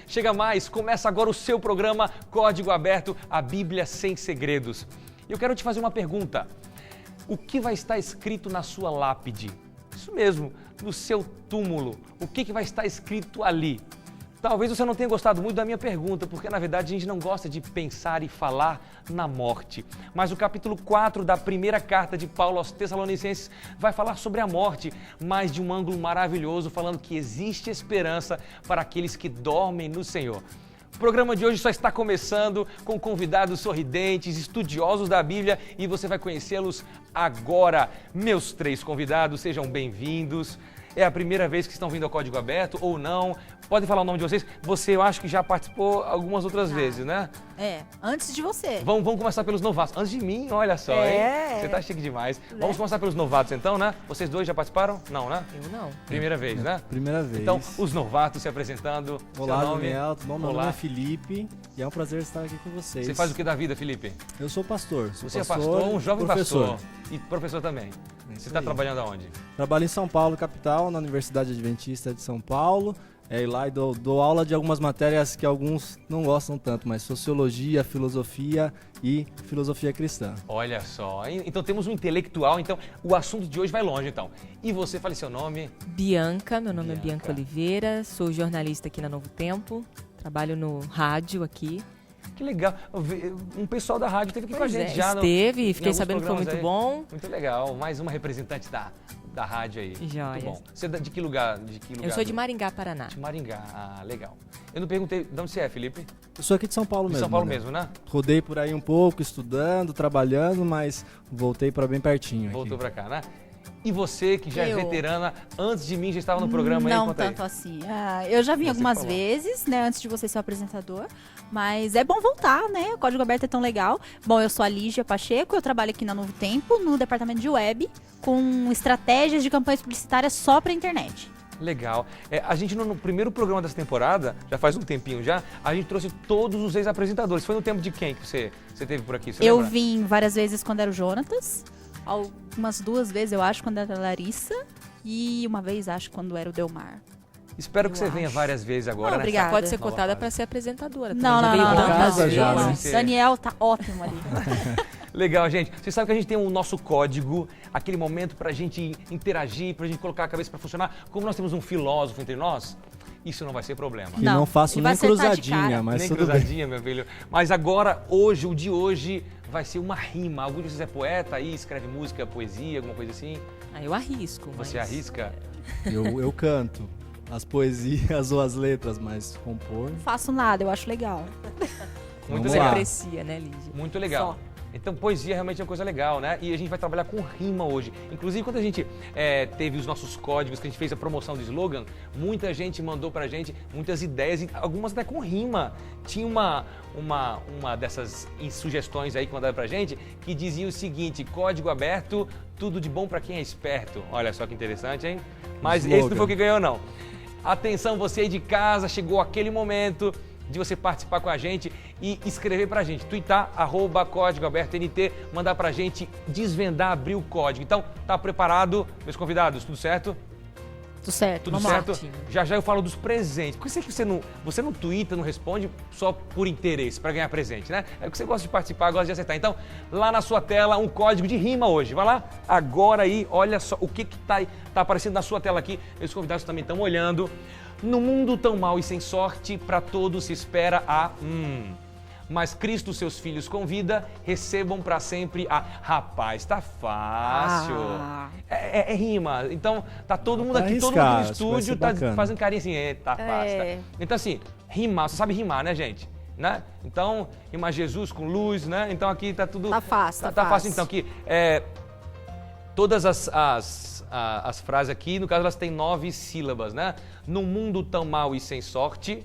chega mais. Começa agora o seu programa Código Aberto, a Bíblia sem segredos. Eu quero te fazer uma pergunta. O que vai estar escrito na sua lápide? Isso mesmo, no seu túmulo. O que vai estar escrito ali? Talvez você não tenha gostado muito da minha pergunta, porque na verdade a gente não gosta de pensar e falar na morte. Mas o capítulo 4 da primeira carta de Paulo aos Tessalonicenses vai falar sobre a morte, mas de um ângulo maravilhoso, falando que existe esperança para aqueles que dormem no Senhor. O programa de hoje só está começando com convidados sorridentes, estudiosos da Bíblia, e você vai conhecê-los agora. Meus 3 convidados, sejam bem-vindos. É a primeira vez que estão vindo ao Código Aberto ou não? Podem falar o nome de vocês. Você, eu acho que já participou algumas outras vezes, né? Antes de você. Vamos começar pelos novatos. Antes de mim, olha só, hein? Você tá chique demais. Vamos começar pelos novatos então, né? Vocês dois já participaram? Não, né? Eu não. Primeira vez, né? Primeira vez. Então, os novatos se apresentando. Olá, seu nome? Daniel, tudo bom? Meu Olá. nome é Felipe e é um prazer estar aqui com vocês. Você faz o que da vida, Felipe? Eu sou pastor. Você é pastor, um jovem professor. pastor. E professor também. Você está aí. trabalhando aonde? Trabalho em São Paulo, capital, na Universidade Adventista de São Paulo. E lá dou aula de algumas matérias que alguns não gostam tanto, mas sociologia, filosofia e filosofia cristã. Olha só, então temos um intelectual, então o assunto de hoje vai longe então. E você, fale seu nome? Bianca, meu nome é Bianca Oliveira, sou jornalista aqui na Novo Tempo, trabalho no rádio aqui. Que legal, um pessoal da rádio esteve aqui com a gente já. Esteve, fiquei sabendo que foi muito bom. Muito legal, mais uma representante da rádio aí. Joia. Muito bom. Você é de que lugar? Eu sou de Maringá, Paraná. De Maringá, legal. Eu não perguntei, de onde você é, Felipe? Eu sou aqui de São Paulo mesmo. De São Paulo né? mesmo, né? Rodei por aí um pouco, estudando, trabalhando, mas voltei para bem pertinho aqui. Voltou para cá, né? E você, que já é veterana, antes de mim já estava no programa aí? Não tanto assim. Eu já vim algumas vezes, né, antes de você ser o apresentador, mas é bom voltar, né? O Código Aberto é tão legal. Bom, eu sou a Lígia Pacheco, eu trabalho aqui na Novo Tempo, no departamento de web, com estratégias de campanhas publicitárias só para internet. Legal. A gente no primeiro programa dessa temporada, já faz um tempinho já, a gente trouxe todos os ex-apresentadores. Foi no tempo de quem que você teve por aqui? Você Eu lembra? vim várias vezes quando era o Jonatas, algumas 2 vezes eu acho quando era a Larissa e uma vez acho quando era o Delmar. Espero que você venha várias vezes agora. Obrigada. Pode ser cotada para ser apresentadora. Não. casa já, né? Daniel tá ótimo ali. Legal, gente. Você sabe que a gente tem o nosso código, aquele momento pra gente interagir, pra gente colocar a cabeça pra funcionar. Como nós temos um filósofo entre nós, isso não vai ser problema. Que não faço ele nem vai acertar de cruzadinha, cara. mas Nem tudo cruzadinha, meu filho. Mas agora, hoje, o de hoje, vai ser uma rima. Algum de vocês é poeta aí, escreve música, poesia, alguma coisa assim? Eu arrisco. Você arrisca? bem. Eu canto as poesias ou as letras, mas compor... Não faço nada, eu acho legal. Muito Vamos Você lá. aprecia, né, Lígia? Muito legal. Só. Então, poesia realmente é uma coisa legal, né? E a gente vai trabalhar com rima hoje. Inclusive, quando a gente teve os nossos códigos, que a gente fez a promoção do slogan, muita gente mandou pra gente muitas ideias, e algumas até com rima. Tinha uma dessas sugestões aí que mandaram pra gente, que dizia o seguinte: código aberto, tudo de bom pra quem é esperto. Olha só que interessante, hein? Mas esse não foi o que ganhou, não. Atenção, você aí de casa, chegou aquele momento de você participar com a gente e escrever pra gente, tweetar, @Código Aberto NT, mandar pra gente, desvendar, abrir o código. Então, tá preparado, meus convidados? Tudo certo? Tudo certo, Tudo vamos certo? lá. Já eu falo dos presentes. Por que você não twitta, não responde só por interesse, para ganhar presente, né? É que você gosta de participar, gosta de acertar. Então, lá na sua tela, um código de rima hoje. Vai lá, agora aí, olha só o que tá aparecendo na sua tela aqui. Meus convidados também estão olhando. No mundo tão mau e sem sorte, para todos se espera mas Cristo seus filhos convida, recebam para sempre a... Rapaz, tá fácil. É rima. Então, tá todo mundo aqui, todo mundo no estúdio tá fazendo carinha assim, tá fácil. Tá. Então, assim, rimar, você sabe rimar, né, gente? Né? Então, rimar Jesus com luz, né? Então, aqui tá tudo... Tá fácil, tá fácil. Então, aqui, todas as frases aqui, no caso, elas têm 9 sílabas, né? Num mundo tão mau e sem sorte,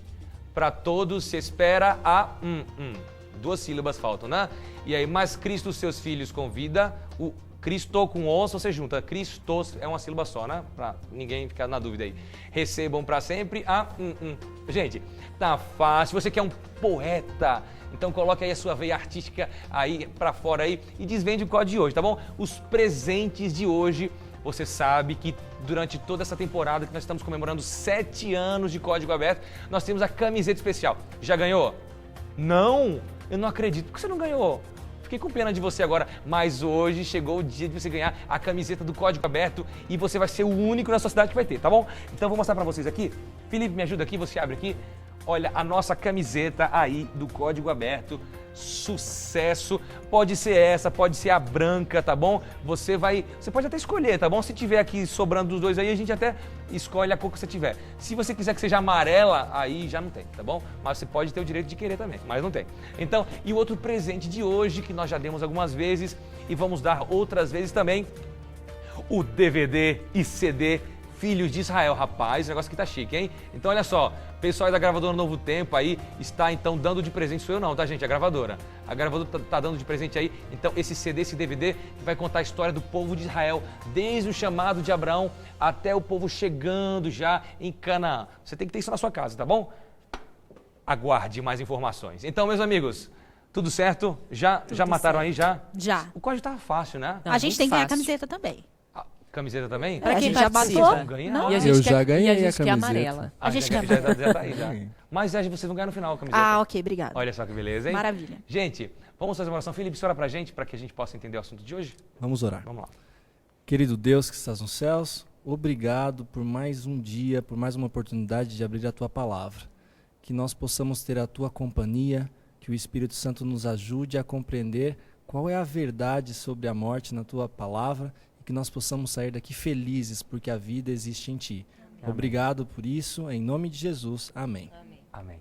para todos se espera a 2 sílabas faltam, né? E aí, mas Cristo seus filhos convida, o Cristo com os, você junta, Cristos é uma sílaba só, né? Pra ninguém ficar na dúvida aí. Recebam para sempre a Gente, tá fácil, você que é um poeta, então coloque aí a sua veia artística aí para fora aí e desvende o código de hoje, tá bom? Os presentes de hoje você sabe que durante toda essa temporada que nós estamos comemorando 7 anos de Código Aberto, nós temos a camiseta especial. Já ganhou? Não? Eu não acredito. Por que você não ganhou? Fiquei com pena de você agora, mas hoje chegou o dia de você ganhar a camiseta do Código Aberto e você vai ser o único na sua cidade que vai ter, tá bom? Então eu vou mostrar pra vocês aqui. Felipe, me ajuda aqui, você abre aqui. Olha a nossa camiseta aí do Código Aberto. Sucesso! Pode ser essa, pode ser a branca, tá bom? Você pode até escolher, tá bom? Se tiver aqui sobrando dos dois aí, a gente até escolhe a cor que você tiver. Se você quiser que seja amarela, aí já não tem, tá bom? Mas você pode ter o direito de querer também, mas não tem. Então, e o outro presente de hoje, que nós já demos algumas vezes e vamos dar outras vezes também, o DVD e CD Filhos de Israel. Rapaz, o negócio aqui tá chique, hein? Então, olha só, o pessoal aí da gravadora Novo Tempo aí está, então, dando de presente. Sou eu não, tá, gente? A gravadora. A gravadora tá dando de presente aí, então, esse CD, esse DVD, que vai contar a história do povo de Israel, desde o chamado de Abraão até o povo chegando já em Canaã. Você tem que ter isso na sua casa, tá bom? Aguarde mais informações. Então, meus amigos, tudo certo? Já mataram aí, já? Já. O código tava fácil, né? A gente tem que ganhar a fácil. camiseta também. Camiseta também? Pra a quem gente já participa. bateu? Não ganha? Não. E a Eu gente já quer, ganhei e a a gente quer camiseta. amarela. A gente já, quer. já tá aí, já. Mas vocês vão ganhar no final a camiseta. Ah, ok, obrigada. Olha só que beleza, hein? Maravilha. Gente, vamos fazer uma oração. Felipe, ora pra gente, para que a gente possa entender o assunto de hoje? Vamos orar. Vamos lá. Querido Deus que estás nos céus, obrigado por mais um dia, por mais uma oportunidade de abrir a Tua Palavra. Que nós possamos ter a Tua companhia, que o Espírito Santo nos ajude a compreender qual é a verdade sobre a morte na Tua Palavra e que nós possamos sair daqui felizes porque a vida existe em Ti. Amém. Obrigado por isso, em nome de Jesus. Amém. Amém.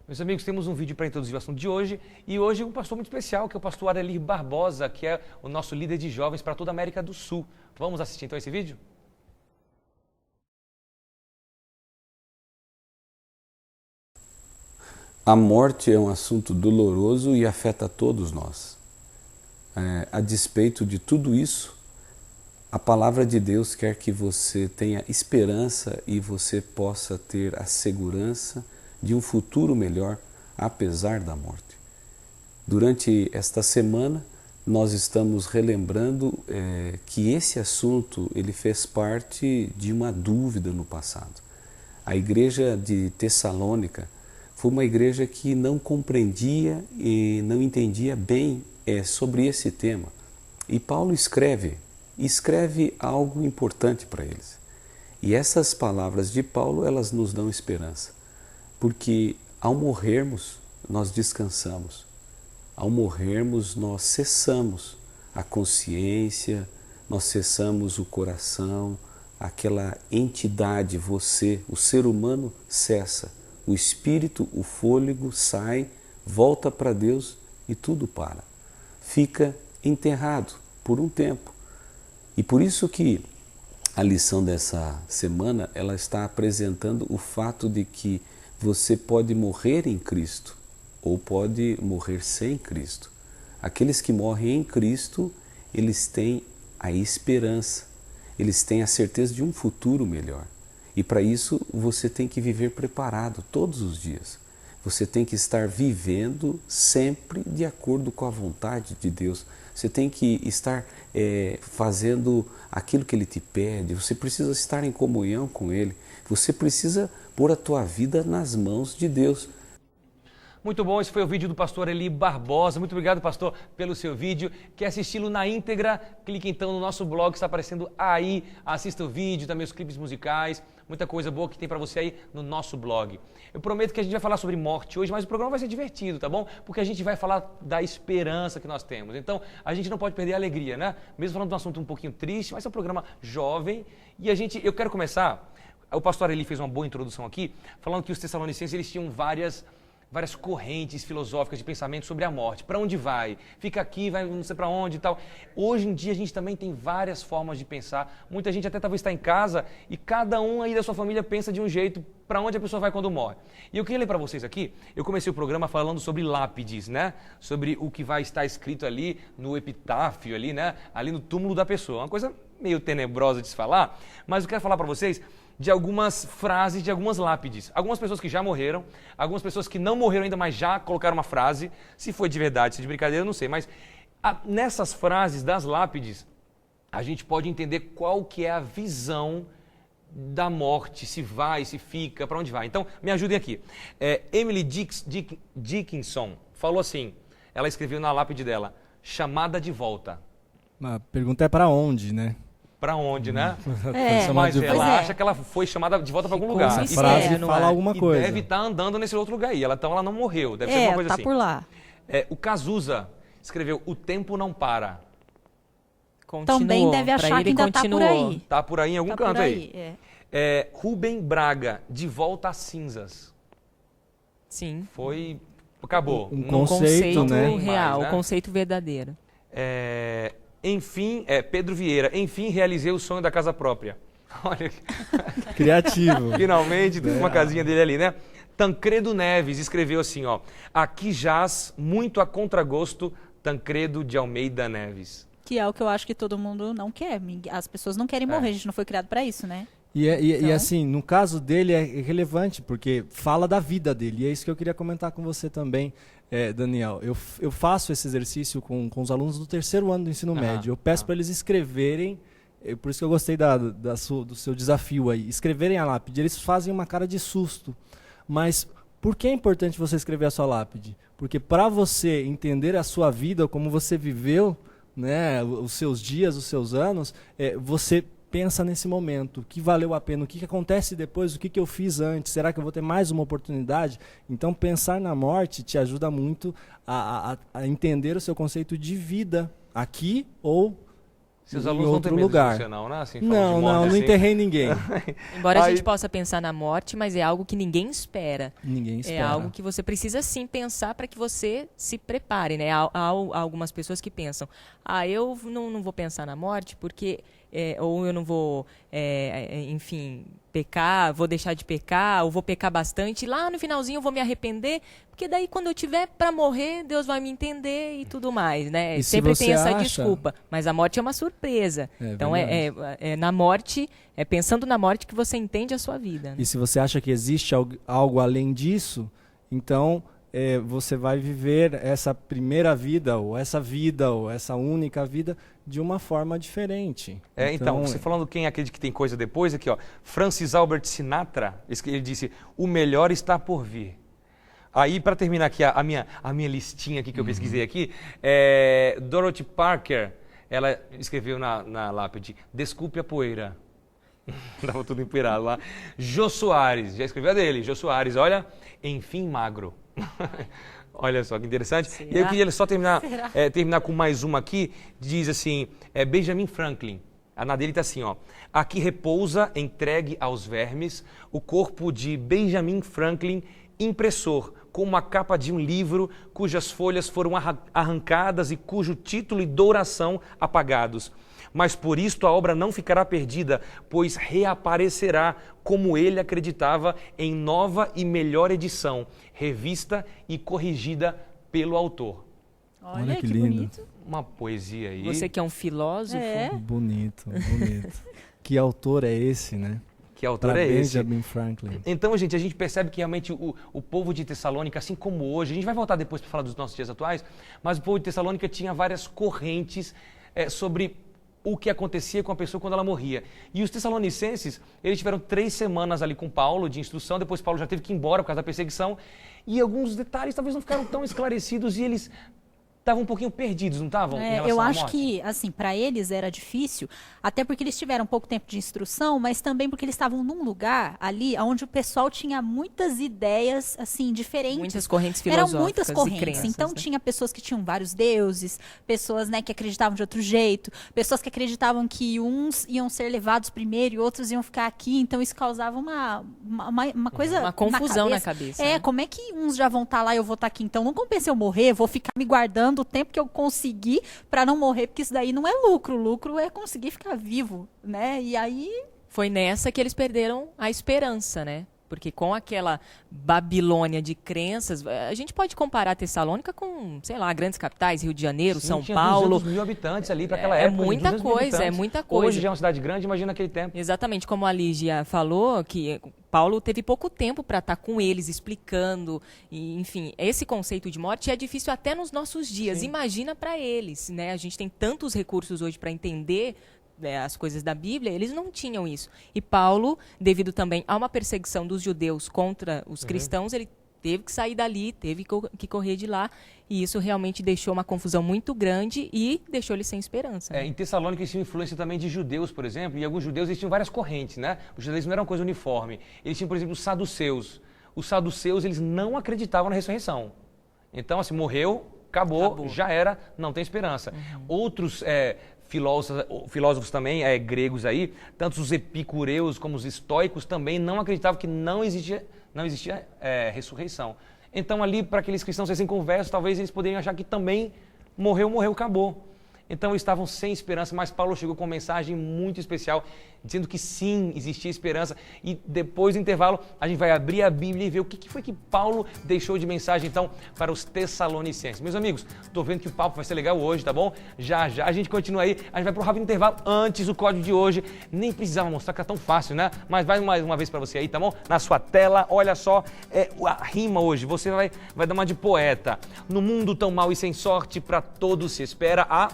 Meus amigos, temos um vídeo para introduzir o assunto de hoje e hoje um pastor muito especial, que é o pastor Arelir Barbosa, que é o nosso líder de jovens para toda a América do Sul. Vamos assistir então esse vídeo? A morte é um assunto doloroso e afeta todos nós. A despeito de tudo isso, a palavra de Deus quer que você tenha esperança e você possa ter a segurança de um futuro melhor, apesar da morte. Durante esta semana, nós estamos relembrando que esse assunto ele fez parte de uma dúvida no passado. A igreja de Tessalônica foi uma igreja que não compreendia e não entendia bem sobre esse tema. E Paulo escreve algo importante para eles. E essas palavras de Paulo, elas nos dão esperança. Porque ao morrermos, nós descansamos. Ao morrermos, nós cessamos a consciência, nós cessamos o coração, aquela entidade, você, o ser humano cessa. O espírito, o fôlego sai, volta para Deus e tudo para. Fica enterrado por um tempo. E por isso que a lição dessa semana, ela está apresentando o fato de que você pode morrer em Cristo ou pode morrer sem Cristo. Aqueles que morrem em Cristo, eles têm a esperança, eles têm a certeza de um futuro melhor. E para isso você tem que viver preparado todos os dias. Você tem que estar vivendo sempre de acordo com a vontade de Deus. Você tem que estar fazendo aquilo que Ele te pede. Você precisa estar em comunhão com Ele. Você precisa pôr a tua vida nas mãos de Deus. Muito bom, esse foi o vídeo do pastor Arelir Barbosa. Muito obrigado, pastor, pelo seu vídeo. Quer assisti-lo na íntegra? Clique então no nosso blog, está aparecendo aí. Assista o vídeo, também os clipes musicais. Muita coisa boa que tem para você aí no nosso blog. Eu prometo que a gente vai falar sobre morte hoje, mas o programa vai ser divertido, tá bom? Porque a gente vai falar da esperança que nós temos. Então, a gente não pode perder a alegria, né? Mesmo falando de um assunto um pouquinho triste, mas é um programa jovem. E eu quero começar, o pastor Arelir fez uma boa introdução aqui, falando que os tessalonicenses eles tinham várias correntes filosóficas de pensamento sobre a morte. Para onde vai? Fica aqui, vai não sei para onde e tal. Hoje em dia a gente também tem várias formas de pensar. Muita gente até talvez está em casa e cada um aí da sua família pensa de um jeito para onde a pessoa vai quando morre. E eu queria ler para vocês aqui, eu comecei o programa falando sobre lápides, né? Sobre o que vai estar escrito ali no epitáfio, ali, né? Ali no túmulo da pessoa. Uma coisa meio tenebrosa de se falar, mas eu quero falar para vocês de algumas frases, de algumas lápides. Algumas pessoas que já morreram, algumas pessoas que não morreram ainda, mas já colocaram uma frase. Se foi de verdade, se de brincadeira, eu não sei. Mas nessas frases das lápides, a gente pode entender qual que é a visão da morte, se vai, se fica, para onde vai. Então, me ajudem aqui. Emily Dickinson falou assim, ela escreveu na lápide dela, chamada de volta. A pergunta é para onde, né? Para onde, né? Chamada de Ela volta. acha que ela foi chamada de volta para algum Ficou lugar. A Isso frase não fala é? alguma E coisa. deve estar andando nesse outro lugar aí. Então ela não morreu, deve ser alguma coisa tá assim. por lá. O Cazuza escreveu, o tempo não para. Continuou. Também deve Pra achar que ele, ainda tá por continuou. aí. Tá por aí em algum Tá canto por aí. é. Rubem Braga, de volta às cinzas. Sim. Foi... Acabou. Um Não- conceito, né? tem mais, real, né? o conceito verdadeiro. Enfim, Pedro Vieira, enfim realizei o sonho da casa própria. Olha, Criativo. finalmente tem uma casinha dele ali, né? Tancredo Neves escreveu assim, ó. Aqui jaz, muito a contragosto, Tancredo de Almeida Neves. Que é o que eu acho que todo mundo não quer. As pessoas não querem morrer, a gente não foi criado pra isso, né? E Então- assim, no caso dele é relevante, porque fala da vida dele. E é isso que eu queria comentar com você também, Daniel. Eu faço esse exercício com os alunos do 3º ano do ensino médio. Eu peço para eles escreverem, por isso que eu gostei do seu desafio aí, escreverem a lápide. Eles fazem uma cara de susto. Mas por que é importante você escrever a sua lápide? Porque para você entender a sua vida, como você viveu, né, os seus dias, os seus anos, você pensa nesse momento, o que valeu a pena, o que acontece depois, o que eu fiz antes, será que eu vou ter mais uma oportunidade? Então, pensar na morte te ajuda muito a entender o seu conceito de vida aqui ou Seus em alunos não outro têm medo lugar. de você não, né? Assim, falando de Não, morte, não assim. enterrei ninguém. Embora a Aí- gente possa pensar na morte, mas é algo que ninguém espera. Ninguém espera. É algo que você precisa sim pensar para que você se prepare, né? Há algumas pessoas que pensam, eu não vou pensar na morte porque ou eu não vou, enfim, pecar, vou deixar de pecar, ou vou pecar bastante, e lá no finalzinho eu vou me arrepender, porque daí quando eu tiver para morrer, Deus vai me entender e tudo mais, né? E se Sempre você tem essa acha- desculpa, mas a morte é uma surpresa. Então verdade. na morte, pensando na morte que você entende a sua vida. Né? E se você acha que existe algo além disso, então você vai viver essa primeira vida, ou essa única vida, de uma forma diferente. Então, você falando quem acredita que tem coisa depois, aqui ó, Francis Albert Sinatra, ele disse, o melhor está por vir. Aí, para terminar aqui a minha listinha aqui que eu pesquisei aqui, Dorothy Parker, ela escreveu na lápide, desculpe a poeira. Estava tudo empoeirado lá. Jô Soares, já escreveu a dele, Jô Soares, olha, enfim magro. Olha só que interessante. Será? E aí eu queria só terminar com mais uma aqui, diz assim, Benjamin Franklin. Na dele está assim, ó. Aqui repousa, entregue aos vermes, o corpo de Benjamin Franklin, impressor, com uma capa de um livro cujas folhas foram arrancadas e cujo título e douração apagados. Mas por isto a obra não ficará perdida, pois reaparecerá, como ele acreditava, em nova e melhor edição, revista e corrigida pelo autor. Olha que que lindo. bonito. Uma poesia aí. Você que é um filósofo, Bonito. Que autor é esse, né? Que autor Para é esse? Benjamin Franklin. Então, gente, a gente percebe que realmente o povo de Tessalônica, assim como hoje, a gente vai voltar depois para falar dos nossos dias atuais, mas o povo de Tessalônica tinha várias correntes sobre o que acontecia com a pessoa quando ela morria. E os tessalonicenses, eles tiveram 3 semanas ali com Paulo de instrução, depois Paulo já teve que ir embora por causa da perseguição, e alguns detalhes talvez não ficaram tão esclarecidos e eles estavam um pouquinho perdidos, não estavam? em relação Eu à acho morte? que, assim, para eles era difícil, até porque eles tiveram pouco tempo de instrução, mas também porque eles estavam num lugar ali onde o pessoal tinha muitas ideias, assim, diferentes. muitas correntes Eram filosóficas muitas e correntes. crenças, Então né? tinha pessoas que tinham vários deuses, pessoas, né, que acreditavam de outro jeito, pessoas que acreditavam que uns iam ser levados primeiro e outros iam ficar aqui. Então isso causava uma coisa Uma confusão na cabeça. cabeça. né? Como é que uns já vão estar lá e eu vou estar aqui? Então não compensa eu morrer, vou ficar me guardando o tempo que eu conseguir para não morrer, porque isso daí não é lucro. Lucro é conseguir ficar vivo, né? E aí Foi nessa que eles perderam a esperança, né? Porque com aquela Babilônia de crenças, a gente pode comparar Tessalônica com, sei lá, grandes capitais, Rio de Janeiro, Sim, São tinha Paulo. 200 mil habitantes ali para aquela É época. muita 200 mil coisa, é habitantes. muita coisa. Hoje já é uma cidade grande, imagina aquele tempo. Exatamente, como a Lígia falou, que Paulo teve pouco tempo para estar com eles, explicando, e, enfim, esse conceito de morte é difícil até nos nossos dias. Sim. Imagina para eles, né? A gente tem tantos recursos hoje para entender as coisas da Bíblia, eles não tinham isso. E Paulo, devido também a uma perseguição dos judeus contra os cristãos, ele teve que sair dali, teve que correr de lá, e isso realmente deixou uma confusão muito grande e deixou ele sem esperança. Em Tessalônica eles tinham influência também de judeus, por exemplo, e alguns judeus eles tinham várias correntes, né? Os judeus não eram uma coisa uniforme. Eles tinham, por exemplo, os saduceus. Os saduceus, eles não acreditavam na ressurreição. Então, assim, morreu, acabou. Já era, não tem esperança. Outros filósofos também, gregos aí, tanto os epicureus como os estoicos também não acreditavam que não existia ressurreição. Então ali, para aqueles cristãos sem conversa, talvez eles poderiam achar que também morreu, acabou. Então eles estavam sem esperança, mas Paulo chegou com uma mensagem muito especial, dizendo que sim, existia esperança. E depois do intervalo, a gente vai abrir a Bíblia e ver o que foi que Paulo deixou de mensagem, então, para os Tessalonicenses. Meus amigos, estou vendo que o papo vai ser legal hoje, tá bom? Já a gente continua aí, a gente vai para o rápido intervalo. Antes, o código de hoje, nem precisava mostrar que é tão fácil, né? Mas vai mais uma vez para você aí, tá bom? Na sua tela, olha só, a rima hoje, você vai dar uma de poeta. No mundo tão mau e sem sorte, para todos se espera a...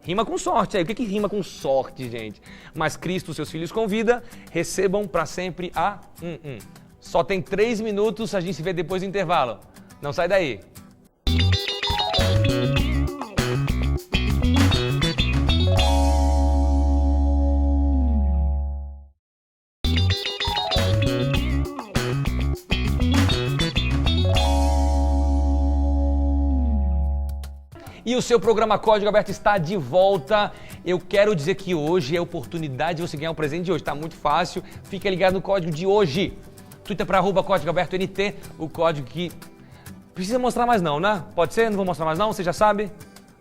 Rima com sorte. Aí, o que rima com sorte, gente? Mas Cristo, seus filhos convida, recebam para sempre a... Só tem 3 minutos, a gente se vê depois do intervalo. Não sai daí. E o seu programa Código Aberto está de volta. Eu quero dizer que hoje é oportunidade de você ganhar um presente de hoje. Está muito fácil. Fica ligado no código de hoje. Twitter para @Código Aberto NT. O código que... Precisa mostrar mais não, né? Pode ser? Não vou mostrar mais não? Você já sabe?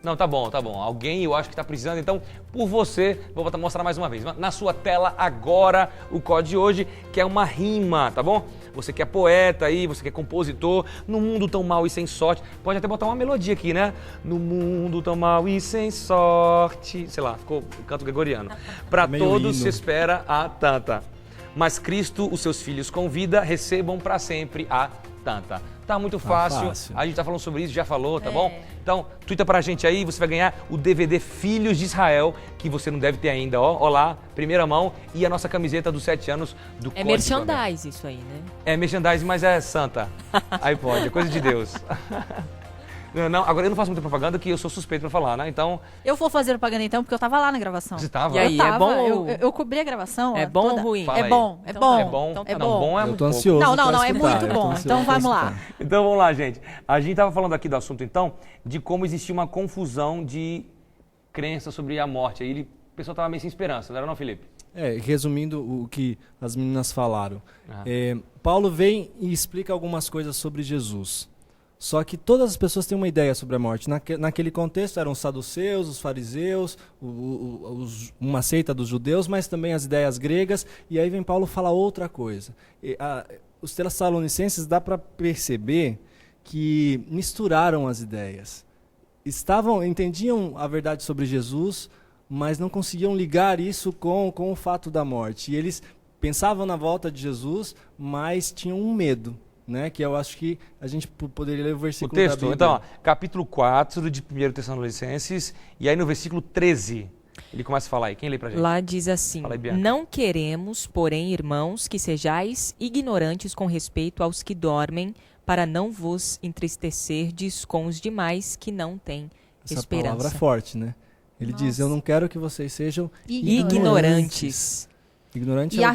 Não, tá bom. Alguém eu acho que está precisando, então, por você, vou mostrar mais uma vez. Na sua tela agora, o código de hoje, que é uma rima, tá bom? Você que é poeta aí, você que é compositor, no mundo tão mau e sem sorte, pode até botar uma melodia aqui, né? No mundo tão mau e sem sorte, sei lá, ficou canto gregoriano. Para todos se espera a tanta. Mas Cristo, os seus filhos convida, recebam para sempre a tanta. Tá muito fácil. A gente tá falando sobre isso, já falou, tá bom? Então, tuita pra gente aí, você vai ganhar o DVD Filhos de Israel, que você não deve ter ainda, ó lá, primeira mão, e a nossa camiseta dos 7 anos do Código merchandise Aberto. isso aí, né? É merchandise, mas é santa. Aí pode, é coisa de Deus. Não, agora eu não faço muita propaganda, que eu sou suspeito pra falar, né? Então... Eu vou fazer propaganda então, porque eu tava lá na gravação. Você tava? E aí, eu tava, é bom? Eu cobri a gravação. É bom ou ruim? Fala É bom, aí. é bom. É bom? Então, é bom é Eu muito tô pouco. ansioso. Não, é escutar, muito bom. Então vamos lá. Então vamos lá, gente. A gente estava falando aqui do assunto, então, de como existia uma confusão de crença sobre a morte. Aí o pessoal estava meio sem esperança, não era não, Felipe? Resumindo o que as meninas falaram. Paulo vem e explica algumas coisas sobre Jesus. Só que todas as pessoas têm uma ideia sobre a morte. Naquele contexto eram os saduceus, os fariseus, uma seita dos judeus, mas também as ideias gregas. E aí vem Paulo falar outra coisa. Os Tessalonicenses dá para perceber que misturaram as ideias. Entendiam a verdade sobre Jesus, mas não conseguiam ligar isso com o fato da morte. E eles pensavam na volta de Jesus, mas tinham um medo. Né, que eu acho que a gente poderia ler o versículo da Bíblia. O texto, então, capítulo 4 de 1 Tessalonicenses, e aí no versículo 13, ele começa a falar aí. Quem lê pra gente? Lá diz assim: Fala aí, Bianca. Não queremos, porém, irmãos, que sejais ignorantes com respeito aos que dormem, para não vos entristecerdes com os demais que não têm Essa esperança. palavra é forte, né? Ele diz, eu não quero que vocês sejam Ignorantes. Ignorante E é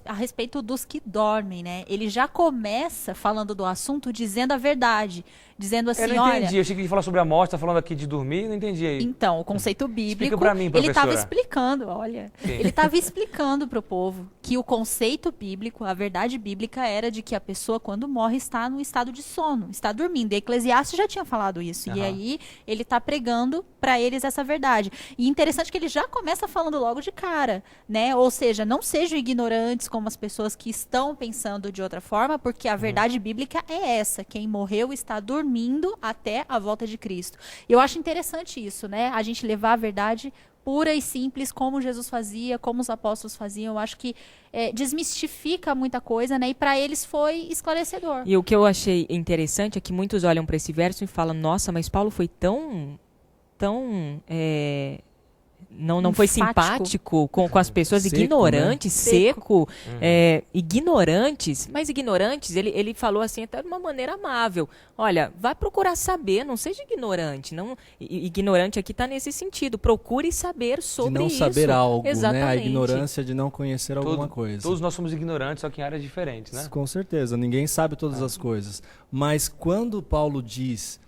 a respeito dos que dormem, né? Ele já começa falando do assunto dizendo a verdade. Dizendo assim, Eu não entendi, olha... eu achei que ele ia falar sobre a morte, tá falando aqui de dormir, não entendi aí. Então, o conceito bíblico... Explica pra mim, ele professora. estava explicando, olha. Sim. Ele estava explicando para o povo que o conceito bíblico, a verdade bíblica era de que a pessoa, quando morre, está no estado de sono, está dormindo. E Eclesiastes já tinha falado isso. E aí, ele está pregando para eles essa verdade. E interessante que ele já começa falando logo de cara, né? Ou seja, não sejam ignorantes como as pessoas que estão pensando de outra forma, porque a verdade bíblica é essa. Quem morreu está dormindo até a volta de Cristo. Eu acho interessante isso, né? A gente levar a verdade pura e simples, como Jesus fazia, como os apóstolos faziam. Eu acho que desmistifica muita coisa, né? E para eles foi esclarecedor. E o que eu achei interessante é que muitos olham para esse verso e falam, nossa, mas Paulo foi tão não foi Enfático. simpático com as pessoas Seco, ignorantes, né? seco, ignorantes, mas ignorantes, ele falou assim até de uma maneira amável. Olha, vai procurar saber, não seja ignorante. Não, ignorante aqui está nesse sentido. Procure saber sobre de não isso. saber algo, né? A Exatamente. ignorância de não conhecer alguma coisa. Todos nós somos ignorantes, só que em áreas diferentes, né? Com certeza, ninguém sabe todas as coisas. Mas quando Paulo diz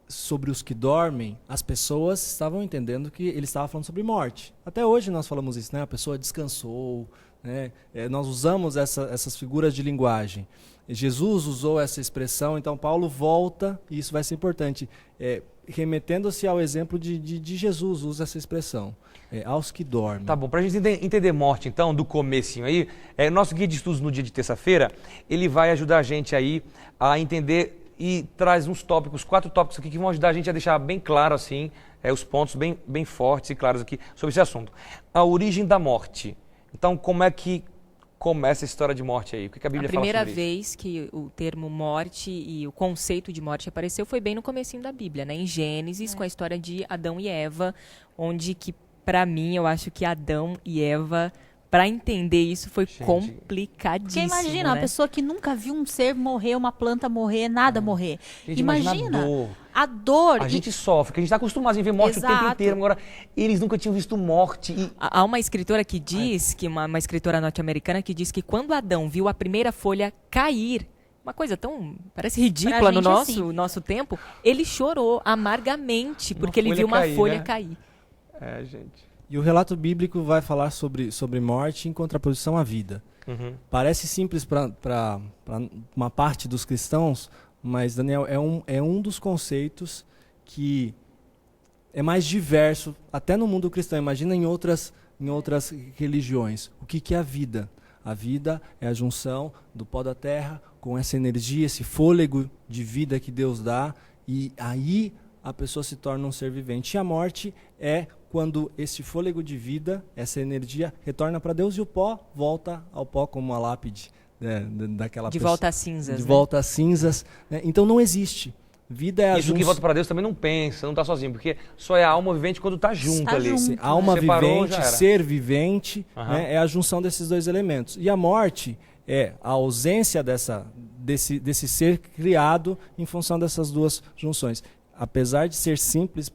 sobre os que dormem, as pessoas estavam entendendo que ele estava falando sobre morte. Até hoje nós falamos isso, né? A pessoa descansou, né? Nós usamos essas figuras de linguagem. Jesus usou essa expressão, então Paulo volta, e isso vai ser importante, remetendo-se ao exemplo de Jesus, usa essa expressão, aos que dormem. Tá bom, pra gente entender morte, então, do comecinho aí, nosso guia de estudos no dia de terça-feira, ele vai ajudar a gente aí a entender e traz uns tópicos, 4 tópicos aqui que vão ajudar a gente a deixar bem claro, assim, os pontos bem fortes e claros aqui sobre esse assunto. A origem da morte. Então, como é que começa a história de morte aí? O que a Bíblia fala sobre isso? A primeira vez que o termo morte e o conceito de morte apareceu foi bem no comecinho da Bíblia, né? Em Gênesis, com a história de Adão e Eva, onde que, para mim, eu acho que Adão e Eva, para entender isso, foi complicadíssimo. Porque imagina, né? uma pessoa que nunca viu um ser morrer, uma planta morrer, nada morrer. Gente, Imagina a a dor. A gente sofre, porque a gente está acostumado a ver morte o tempo Exato. inteiro. Agora, eles nunca tinham visto morte. E Há uma escritora que diz, uma escritora norte-americana que diz que quando Adão viu a primeira folha cair, uma coisa tão, parece ridícula Pra no gente, assim. nosso tempo, ele chorou amargamente, porque ele folha viu uma cair, folha né? cair. gente. E o relato bíblico vai falar sobre morte em contraposição à vida. Uhum. Parece simples para uma parte dos cristãos, mas, Daniel, é um dos conceitos que é mais diverso, até no mundo cristão. Imagina em outras religiões. O que é a vida? A vida é a junção do pó da terra com essa energia, esse fôlego de vida que Deus dá, e aí a pessoa se torna um ser vivente. E a morte é quando esse fôlego de vida, essa energia, retorna para Deus e o pó volta ao pó como uma lápide, né, daquela De pessoa. volta às cinzas. De né? volta às cinzas. Né? Então não existe. Vida é a Isso que volta para Deus também não pensa, não está sozinho, porque só é a alma vivente quando está junto Tá ali. junto. Sim, alma Separou, já vivente, era. ser vivente, Aham. né, é a junção desses dois elementos. E a morte é a ausência desse ser criado em função dessas duas junções. Apesar de ser simples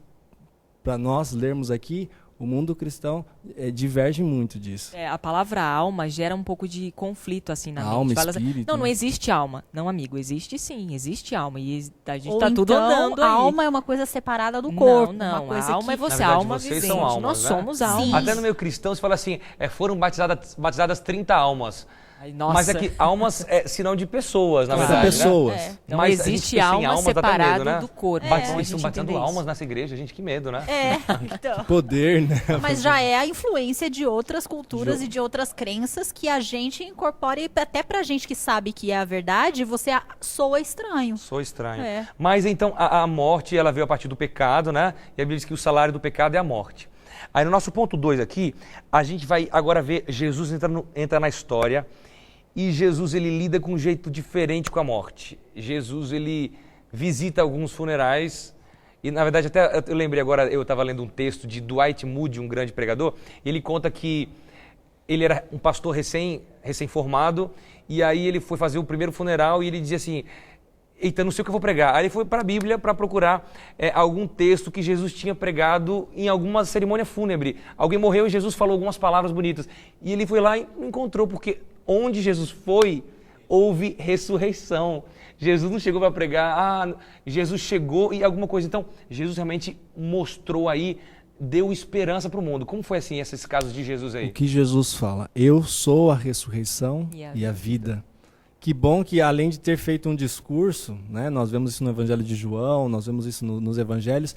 para nós lermos aqui, o mundo cristão diverge muito disso. A palavra alma gera um pouco de conflito assim na mente. Alma, Fala assim, espírito, não né? existe alma. Não, amigo, existe sim, existe alma. E a gente Ou tá tudo então, andando a aí. alma é uma coisa separada do corpo. Não, uma coisa a alma que... é você, Na a verdade, alma vocês vivente. são almas, Nós né? somos Sim. almas. Até no meio cristão se fala assim, foram batizadas 30 almas. Ai, nossa. Mas é que almas é sinal de pessoas, na São verdade. pessoas. Né? Então Mas a gente existe pensa em alma almas, dá até separado medo, né? do corpo. Eles Bom a estão gente batendo entender almas isso. nessa igreja, gente, que medo, né? Então. Poder, né? Mas já é a influência de outras culturas e de outras crenças que a gente incorpora, e até pra gente que sabe que é a verdade, você soa estranho. Sou estranho. É. Mas então a morte, ela veio a partir do pecado, né? E a Bíblia diz que o salário do pecado é a morte. Aí no nosso ponto 2 aqui, a gente vai agora ver Jesus entra na história, e Jesus ele lida com um jeito diferente com a morte. Jesus ele visita alguns funerais, e na verdade até eu lembrei agora, eu estava lendo um texto de Dwight Moody, um grande pregador, e ele conta que ele era um pastor recém-formado, e aí ele foi fazer o primeiro funeral e ele dizia assim, eita, não sei o que eu vou pregar. Aí ele foi para a Bíblia para procurar algum texto que Jesus tinha pregado em alguma cerimônia fúnebre. Alguém morreu e Jesus falou algumas palavras bonitas. E ele foi lá e não encontrou, porque onde Jesus foi, houve ressurreição. Jesus não chegou para pregar, Jesus chegou e alguma coisa. Então, Jesus realmente mostrou aí, deu esperança para o mundo. Como foi assim esses casos de Jesus aí? O que Jesus fala? Eu sou a ressurreição e a vida. Que bom que, além de ter feito um discurso, né, nós vemos isso no Evangelho de João, nós vemos isso nos Evangelhos,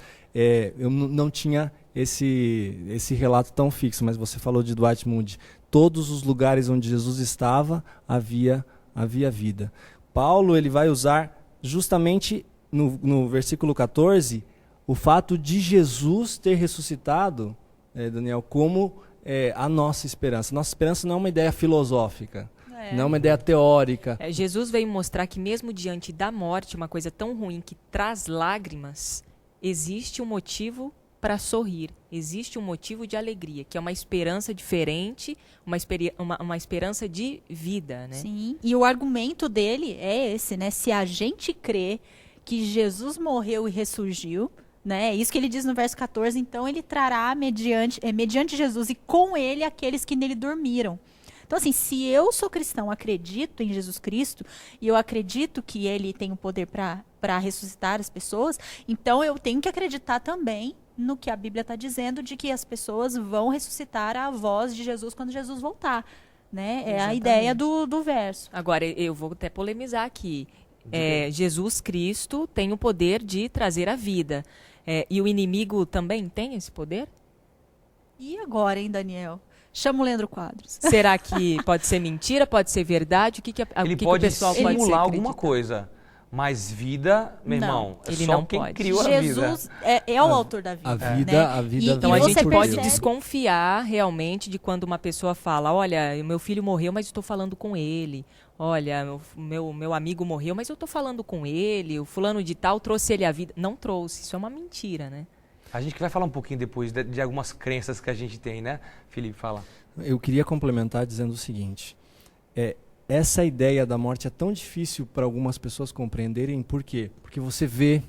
eu não tinha esse relato tão fixo, mas você falou de Dwight Moody. Todos os lugares onde Jesus estava, havia vida. Paulo ele vai usar justamente no versículo 14 o fato de Jesus ter ressuscitado, Daniel, como a nossa esperança. Nossa esperança não é uma ideia filosófica, não é uma ideia teórica. Jesus veio mostrar que mesmo diante da morte, uma coisa tão ruim que traz lágrimas, existe um motivo para sorrir, existe um motivo de alegria, que é uma esperança diferente, uma esperança de vida, né? Sim, e o argumento dele é esse, né? Se a gente crê que Jesus morreu e ressurgiu, né? É isso que ele diz no verso 14, então ele trará mediante Jesus e com ele aqueles que nele dormiram. Então, assim, se eu sou cristão, acredito em Jesus Cristo, e eu acredito que ele tem o poder para ressuscitar as pessoas, então eu tenho que acreditar também no que a Bíblia está dizendo, de que as pessoas vão ressuscitar a voz de Jesus quando Jesus voltar. Né? É a ideia do verso. Agora, eu vou até polemizar aqui. Jesus Cristo tem o poder de trazer a vida. E o inimigo também tem esse poder? E agora, hein, Daniel? Chama o Leandro Quadros. Será que pode ser mentira, pode ser verdade? Ele pode o pessoal pode simular alguma coisa. Mas vida, meu irmão, ele só não quem pode. criou a vida. Jesus é o autor da vida. A vida, né? a vida. Então E a gente você pode percebe- desconfiar realmente de quando uma pessoa fala, olha, meu filho morreu, mas estou falando com ele. Olha, meu amigo morreu, mas eu estou falando com ele. O fulano de tal trouxe ele à vida. Não trouxe, isso é uma mentira, né? A gente vai falar um pouquinho depois de algumas crenças que a gente tem, né? Felipe, fala. Eu queria complementar dizendo o seguinte. Essa ideia da morte é tão difícil para algumas pessoas compreenderem. Por quê? Porque você vê,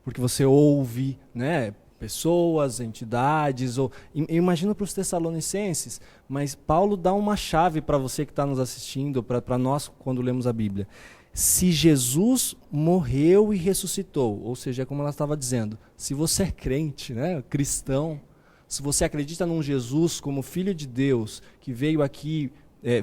porque você ouve, né? Pessoas, entidades. Eu imagino para os Tessalonicenses, mas Paulo dá uma chave para você que está nos assistindo, para nós quando lemos a Bíblia. Se Jesus morreu e ressuscitou, ou seja, como ela estava dizendo, se você é crente, né, cristão, se você acredita num Jesus como Filho de Deus, que veio aqui,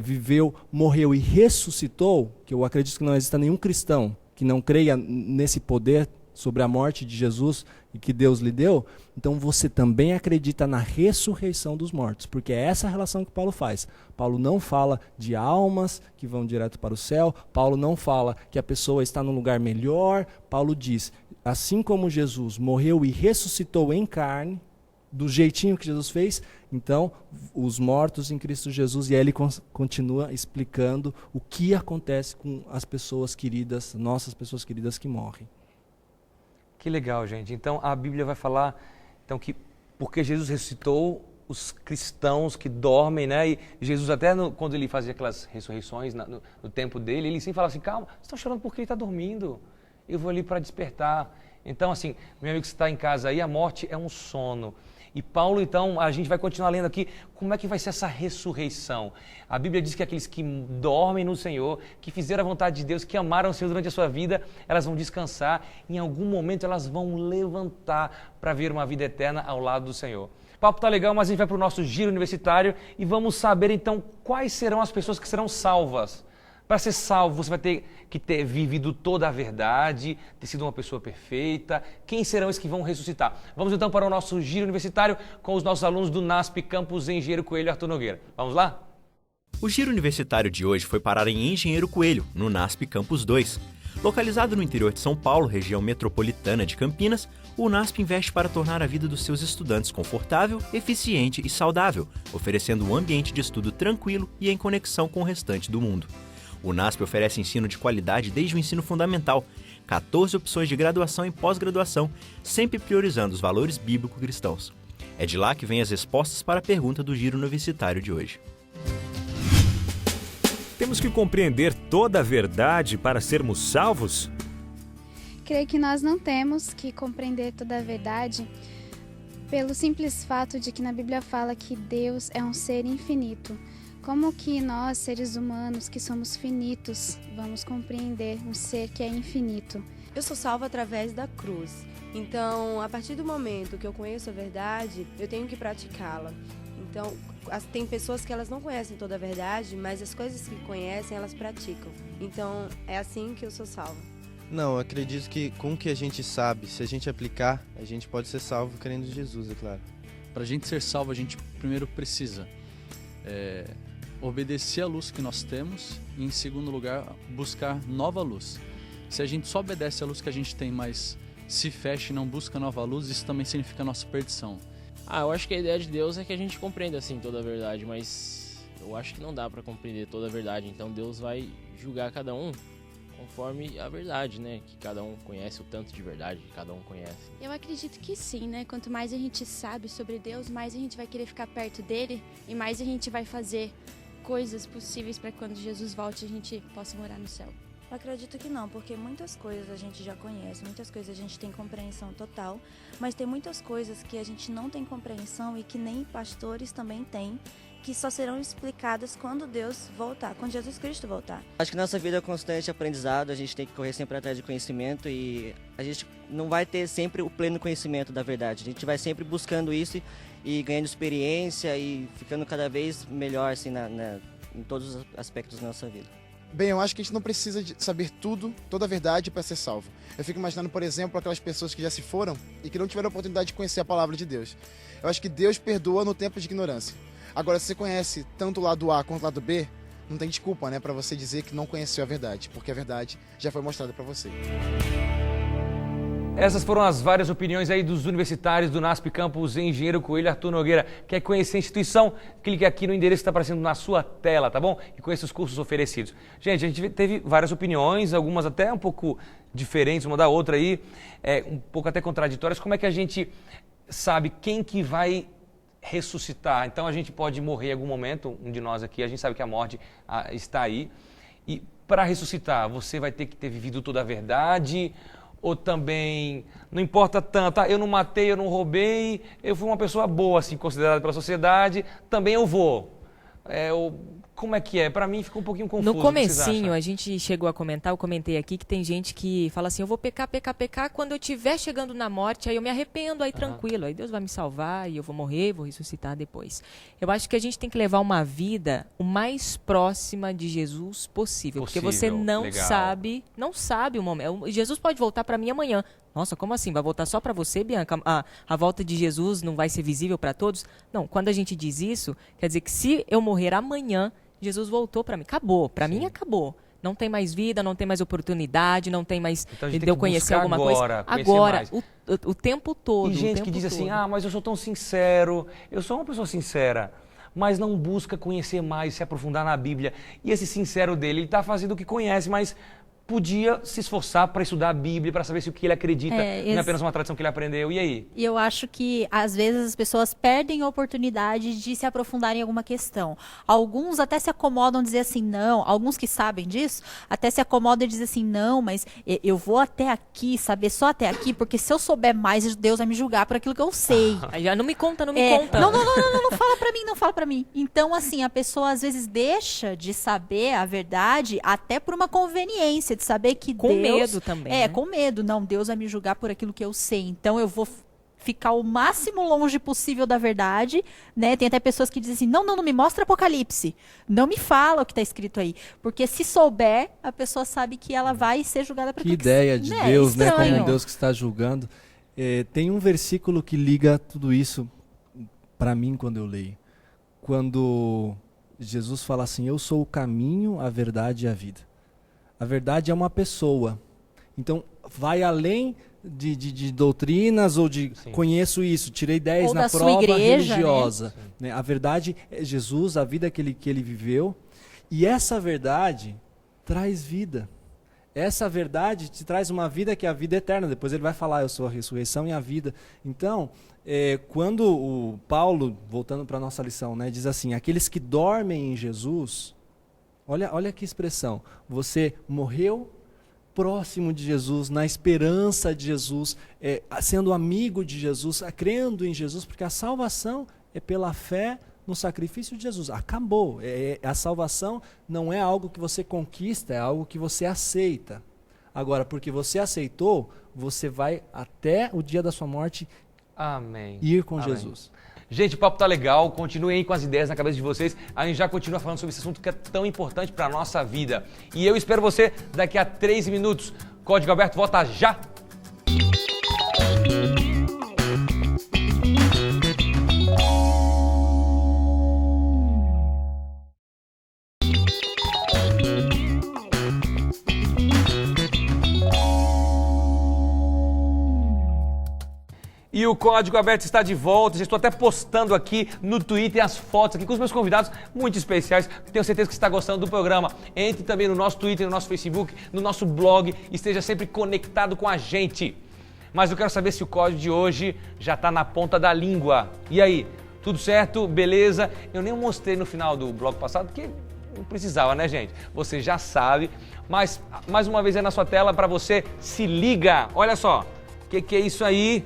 viveu, morreu e ressuscitou, que eu acredito que não exista nenhum cristão que não creia nesse poder sobre a morte de Jesus e que Deus lhe deu, então você também acredita na ressurreição dos mortos, porque é essa a relação que Paulo faz. Paulo não fala de almas que vão direto para o céu, Paulo não fala que a pessoa está num lugar melhor, Paulo diz, assim como Jesus morreu e ressuscitou em carne, do jeitinho que Jesus fez, então os mortos em Cristo Jesus, e aí ele continua explicando o que acontece com as pessoas queridas, nossas pessoas queridas que morrem. Que legal, gente. Então, a Bíblia vai falar então, que porque Jesus ressuscitou, os cristãos que dormem, né? E Jesus até, quando ele fazia aquelas ressurreições no tempo dele, ele sempre falava assim, calma, vocês estão chorando porque ele está dormindo. Eu vou ali para despertar. Então, assim, meu amigo que está em casa aí, a morte é um sono. E Paulo, então, a gente vai continuar lendo aqui, como é que vai ser essa ressurreição? A Bíblia diz que aqueles que dormem no Senhor, que fizeram a vontade de Deus, que amaram o Senhor durante a sua vida, elas vão descansar, em algum momento elas vão levantar para ver uma vida eterna ao lado do Senhor. O papo tá legal, mas a gente vai para o nosso giro universitário e vamos saber, então, quais serão as pessoas que serão salvas. Para ser salvo, você vai ter que ter vivido toda a verdade, ter sido uma pessoa perfeita. Quem serão os que vão ressuscitar? Vamos então para o nosso giro universitário com os nossos alunos do NASP Campus Engenheiro Coelho, Arthur Nogueira. Vamos lá? O giro universitário de hoje foi parar em Engenheiro Coelho, no NASP Campus 2. Localizado no interior de São Paulo, região metropolitana de Campinas, o NASP investe para tornar a vida dos seus estudantes confortável, eficiente e saudável, oferecendo um ambiente de estudo tranquilo e em conexão com o restante do mundo. O NASP oferece ensino de qualidade desde o ensino fundamental, 14 opções de graduação e pós-graduação, sempre priorizando os valores bíblico-cristãos. É de lá que vêm as respostas para a pergunta do giro universitário de hoje. Temos que compreender toda a verdade para sermos salvos? Creio que nós não temos que compreender toda a verdade pelo simples fato de que na Bíblia fala que Deus é um ser infinito. Como que nós, seres humanos, que somos finitos, vamos compreender um ser que é infinito? Eu sou salva através da cruz. Então, a partir do momento que eu conheço a verdade, eu tenho que praticá-la. Então, tem pessoas que elas não conhecem toda a verdade, mas as coisas que conhecem, elas praticam. Então, é assim que eu sou salva. Não, eu acredito que com o que a gente sabe, se a gente aplicar, a gente pode ser salvo crendo em Jesus, é claro. Para a gente ser salvo, a gente primeiro precisa obedecer à luz que nós temos e, em segundo lugar, buscar nova luz. Se a gente só obedece à luz que a gente tem, mas se fecha e não busca nova luz, isso também significa nossa perdição. Eu acho que a ideia de Deus é que a gente compreenda assim toda a verdade, mas eu acho que não dá para compreender toda a verdade. Então Deus vai julgar cada um conforme a verdade, né? Que cada um conhece, o tanto de verdade que cada um conhece. Eu acredito que sim, né? Quanto mais a gente sabe sobre Deus, mais a gente vai querer ficar perto dele e mais a gente vai fazer coisas possíveis para que quando Jesus volte a gente possa morar no céu. Eu acredito que não, porque muitas coisas a gente já conhece, muitas coisas a gente tem compreensão total, mas tem muitas coisas que a gente não tem compreensão e que nem pastores também têm, que só serão explicadas quando Deus voltar, quando Jesus Cristo voltar. Acho que nossa vida é constante aprendizado, a gente tem que correr sempre atrás de conhecimento e a gente não vai ter sempre o pleno conhecimento da verdade. A gente vai sempre buscando isso e ganhando experiência e ficando cada vez melhor assim, em todos os aspectos da nossa vida. Bem, eu acho que a gente não precisa de saber tudo, toda a verdade para ser salvo. Eu fico imaginando, por exemplo, aquelas pessoas que já se foram e que não tiveram a oportunidade de conhecer a palavra de Deus. Eu acho que Deus perdoa no tempo de ignorância. Agora, se você conhece tanto o lado A quanto o lado B, não tem desculpa, né, para você dizer que não conheceu a verdade, porque a verdade já foi mostrada para você. Essas foram as várias opiniões aí dos universitários do NASP Campus Engenheiro Coelho. Arthur Nogueira, quer conhecer a instituição? Clique aqui no endereço que está aparecendo na sua tela, tá bom? E conheça os cursos oferecidos. Gente, a gente teve várias opiniões, algumas até um pouco diferentes uma da outra aí, um pouco até contraditórias. Como é que a gente sabe quem que vai ressuscitar? Então a gente pode morrer em algum momento, um de nós aqui, a gente sabe que a morte está aí. E para ressuscitar, você vai ter que ter vivido toda a verdade, ou também não importa tanto, eu não matei, eu não roubei, eu fui uma pessoa boa, assim, considerada pela sociedade, também eu vou. Como é que é? Para mim fica um pouquinho confuso. No comecinho, a gente chegou a comentar, eu comentei aqui que tem gente que fala assim, eu vou pecar, quando eu estiver chegando na morte, aí eu me arrependo, aí tranquilo, aí Deus vai me salvar e eu vou morrer, vou ressuscitar depois. Eu acho que a gente tem que levar uma vida o mais próxima de Jesus possível, porque você não sabe o momento. Jesus pode voltar para mim amanhã. Nossa, como assim? Vai voltar só para você, Bianca? A volta de Jesus não vai ser visível para todos? Não, quando a gente diz isso, quer dizer que se eu morrer amanhã, Jesus voltou para mim. Acabou. Para mim, acabou. Não tem mais vida, não tem mais oportunidade, não tem mais de eu conhecer alguma coisa. Agora, o tempo todo. E gente que diz assim, mas eu sou tão sincero, eu sou uma pessoa sincera, mas não busca conhecer mais, se aprofundar na Bíblia. E esse sincero dele, ele está fazendo o que conhece, mas podia se esforçar para estudar a Bíblia, para saber se o que ele acredita não é apenas uma tradição que ele aprendeu. E aí? E eu acho que, às vezes, as pessoas perdem a oportunidade de se aprofundar em alguma questão. Alguns até se acomodam dizer assim, não. Alguns que sabem disso, até se acomodam e dizem assim, não, mas eu vou até aqui, saber só até aqui, porque se eu souber mais, Deus vai me julgar por aquilo que eu sei. Já não me conta, não me conta. Não fala pra mim. Então, assim, a pessoa, às vezes, deixa de saber a verdade até por uma conveniência, de saber que Deus... Com medo também, né? Com medo. Não, Deus vai me julgar por aquilo que eu sei. Então, eu vou ficar o máximo longe possível da verdade, né? Tem até pessoas que dizem assim, não me mostra Apocalipse. Não me fala o que está escrito aí. Porque se souber, a pessoa sabe que ela vai ser julgada por aquilo que ideia de Deus, estranho. Como um Deus que está julgando. Tem um versículo que liga tudo isso para mim quando eu leio. Quando Jesus fala assim, eu sou o caminho, a verdade e a vida. A verdade é uma pessoa. Então, vai além de doutrinas ou de conheço isso, tirei 10 na prova igreja, religiosa. Né? A verdade é Jesus, a vida que ele viveu. E essa verdade traz vida. Essa verdade te traz uma vida que é a vida eterna. Depois ele vai falar, eu sou a ressurreição e a vida. Então, quando o Paulo, voltando para a nossa lição, né, diz assim, aqueles que dormem em Jesus... Olha que expressão. Você morreu próximo de Jesus, na esperança de Jesus, sendo amigo de Jesus, crendo em Jesus, porque a salvação é pela fé no sacrifício de Jesus. Acabou. A salvação não é algo que você conquista, é algo que você aceita. Agora, porque você aceitou, você vai até o dia da sua morte ir com Jesus. Gente, o papo tá legal, continuem aí com as ideias na cabeça de vocês. A gente já continua falando sobre esse assunto que é tão importante para a nossa vida. E eu espero você daqui a 3 minutos. Código Aberto volta já! E o Código Aberto está de volta. Já estou até postando aqui no Twitter as fotos aqui com os meus convidados muito especiais. Tenho certeza que você está gostando do programa. Entre também no nosso Twitter, no nosso Facebook, no nosso blog. Esteja sempre conectado com a gente. Mas eu quero saber se o código de hoje já está na ponta da língua. E aí, tudo certo? Beleza? Eu nem mostrei no final do blog passado, porque não precisava, né, gente? Você já sabe. Mas, mais uma vez aí na sua tela para você, se liga. Olha só, o que é isso aí?